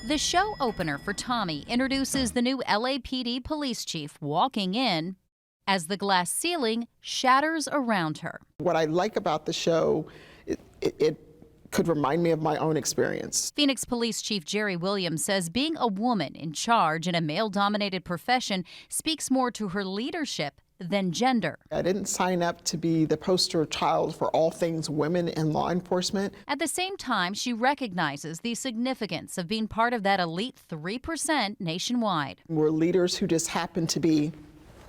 The show opener for Tommy introduces the new LAPD police chief walking in as the glass ceiling shatters around her. What I like about the show, it could remind me of my own experience. Phoenix Police Chief Jeri Williams says being a woman in charge in a male-dominated profession speaks more to her leadership than gender. I didn't sign up to be the poster child for all things women in law enforcement. At the same time, she recognizes the significance of being part of that elite 3% nationwide. We're leaders who just happen to be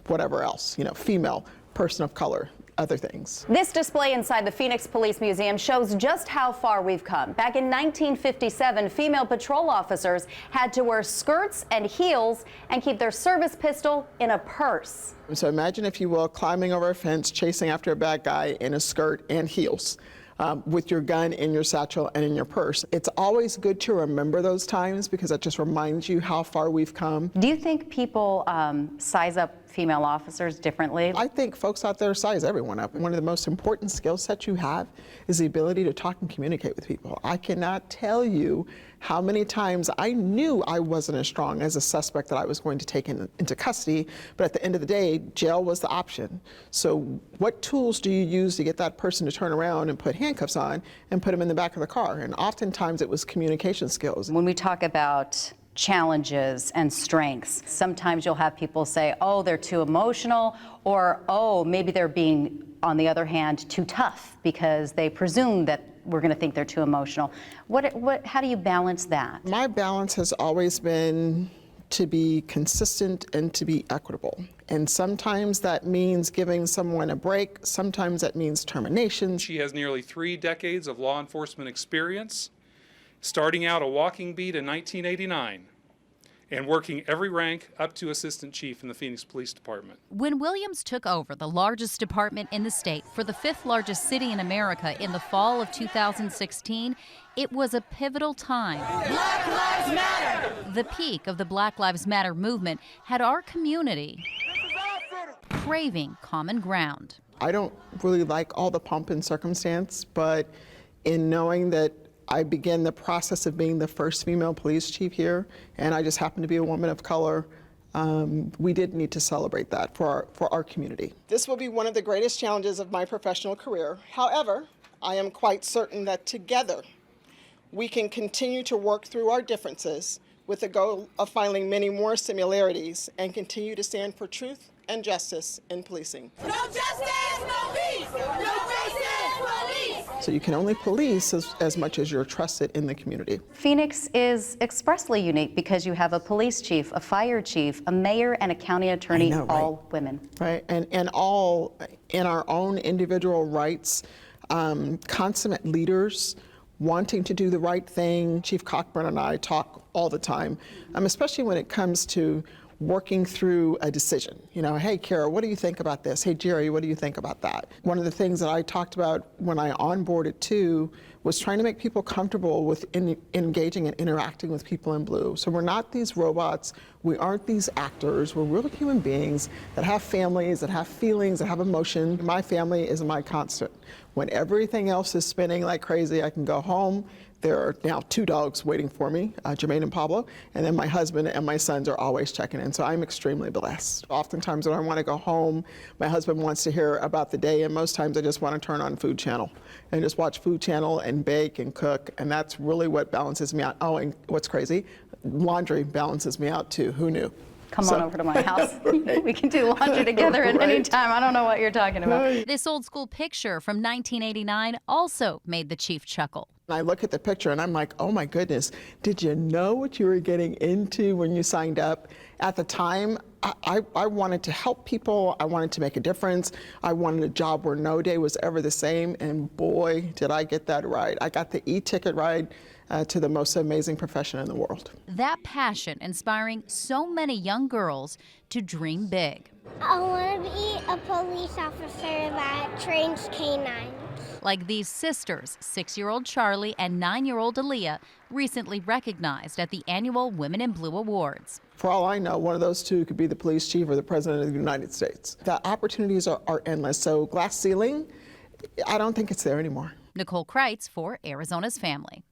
whatever else, female, person of color, other things. This display inside the Phoenix Police Museum shows just how far we've come. Back in 1957, female patrol officers had to wear skirts and heels and keep their service pistol in a purse. So imagine, if you will, climbing over a fence, chasing after a bad guy in a skirt and heels. With your gun in your satchel and in your purse. It's always good to remember those times because that just reminds you how far we've come. Do you think people size up female officers differently? I think folks out there size everyone up. One of the most important skill sets you have is the ability to talk and communicate with people. I cannot tell you how many times I knew I wasn't as strong as a suspect that I was going to take into custody, but at the end of the day, jail was the option. So what tools do you use to get that person to turn around and put handcuffs on and put them in the back of the car? And oftentimes it was communication skills. When we talk about challenges and strengths, sometimes you'll have people say, oh, they're too emotional, or oh, maybe they're being, on the other hand, too tough because they presume that we're going to think they're too emotional. How do you balance that? My balance has always been to be consistent and to be equitable. And sometimes that means giving someone a break. Sometimes that means termination. She has nearly 3 decades of law enforcement experience, starting out a walking beat in 1989 and working every rank up to assistant chief in the Phoenix Police Department. When Williams took over the largest department in the state for the 5th largest city in America in the fall of 2016, it was a pivotal time. Black Lives Matter! The peak of the Black Lives Matter movement had our community craving common ground. I don't really like all the pomp and circumstance, but in knowing that I began the process of being the first female police chief here, and I just happened to be a woman of color. We did need to celebrate that for our community. This will be one of the greatest challenges of my professional career. However, I am quite certain that together we can continue to work through our differences with the goal of finding many more similarities and continue to stand for truth and justice in policing. No justice, no peace! No justice, police! So you can only police as much as you're trusted in the community. Phoenix is expressly unique because you have a police chief, a fire chief, a mayor, and a county attorney, all women. Right, and all in our own individual rights, consummate leaders wanting to do the right thing. Chief Cockburn and I talk all the time, especially when it comes to working through a decision. Hey, Kara, what do you think about this? Hey, Jerry, what do you think about that? One of the things that I talked about when I onboarded too was trying to make people comfortable with engaging and interacting with people in blue. So we're not these robots. We aren't these actors. We're real human beings that have families, that have feelings, that have emotion. My family is my constant. When everything else is spinning like crazy, I can go home. There are now 2 dogs waiting for me, Jermaine and Pablo, and then my husband and my sons are always checking in, so I'm extremely blessed. Oftentimes when I want to go home, my husband wants to hear about the day, and most times I just want to turn on Food Channel and just watch Food Channel and bake and cook, and that's really what balances me out. Oh, and what's crazy, laundry balances me out too. Who knew? Come on over to my house. We can do laundry together at any time. I don't know what you're talking about. This old school picture from 1989 also made the chief chuckle. I look at the picture and I'm like, oh my goodness, did you know what you were getting into when you signed up? At the time, I wanted to help people. I wanted to make a difference. I wanted a job where no day was ever the same. And boy, did I get that right. I got the e-ticket ride to the most amazing profession in the world. That passion inspiring so many young girls to dream big. I want to be a police officer that trains canines. Like these sisters, 6-year-old Charlie and 9-year-old Aaliyah, recently recognized at the annual Women in Blue Awards. For all I know, one of those two could be the police chief or the president of the United States. The opportunities are endless. So glass ceiling, I don't think it's there anymore. Nicole Kreitz for Arizona's Family.